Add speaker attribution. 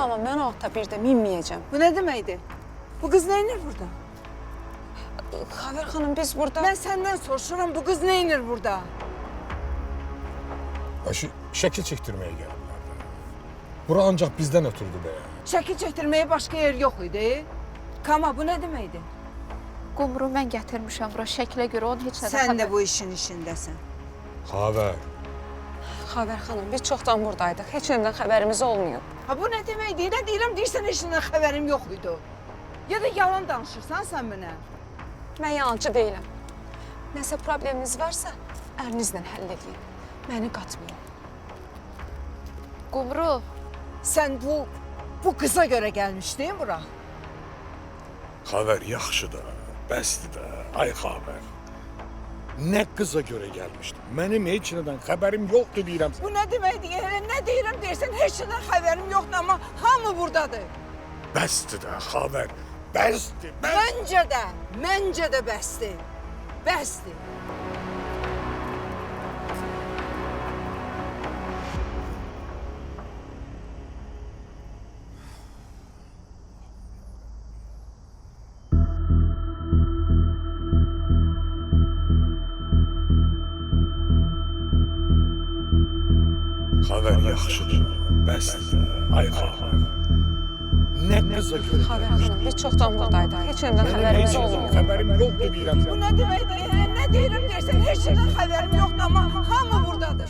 Speaker 1: Ama ben o ata bir də minməyəcəm.
Speaker 2: Bu ne demeydi? Bu kız ne inir burada?
Speaker 1: Xavər xanım, biz burada...
Speaker 2: Ben senden soruşuram, bu kız ne inir burada?
Speaker 3: Başı şəkil çəkdirməyə gəlirlər də. Bura ancaq bizdən ötürdü be.
Speaker 2: Şəkil çəkdirməyə başqa yer yox idi. Kama bu ne demeydi?
Speaker 4: Qumru mən gətirmişəm bura şəklə görə onun heç nədən
Speaker 2: Sen de
Speaker 4: xəbər-
Speaker 2: bu işin işindesin.
Speaker 3: Xavər.
Speaker 1: Xavər xanım, biz çoxdan buradaydıq. Heç nədən xəbərimiz olmuyor.
Speaker 2: Ha bu ne demeydi? Ne deyirəm, deyirsən işindən xəbərim yox idi. Ya da yalan danışırsan sen bana.
Speaker 1: Mən yalançı deyiləm. Nəsə probleminiz varsa, ərinizlə həll edin. Məni qatmayın.
Speaker 4: Qumru,
Speaker 2: Sen bu kıza göre gelmiştin bura.
Speaker 3: Xavər yaxşıdır, bəsdir də. Ay Xavər. Nə qıza görə gəlmişdim? Mənim heç nədən xəbərim yoxdur deyirəm.
Speaker 2: Bu ne demeydi? Ne deyirəm deyirsən, heç şeydən xəbərim yoxdur ama hamı buradadır.
Speaker 3: Bəsdir də Xavər. Bəsdir, bəsdir.
Speaker 2: Məncə də bəsdir. Bəsdir.
Speaker 3: Xavər yaxşıdır, bəsdir. Ay Xavər. Nə qıza görə?
Speaker 1: Xavər xanım, biz çoxdan buradaydıq. Heç nədən
Speaker 3: Mənim
Speaker 1: xəbərimiz
Speaker 3: heç
Speaker 1: olmuyor.
Speaker 3: nədən xəbərim yoxdur deyirəm.
Speaker 2: Bu ne demeydi? Ne deyirəm deyirsən, heç şeydən xəbərim yoxdur ama hamı buradadır.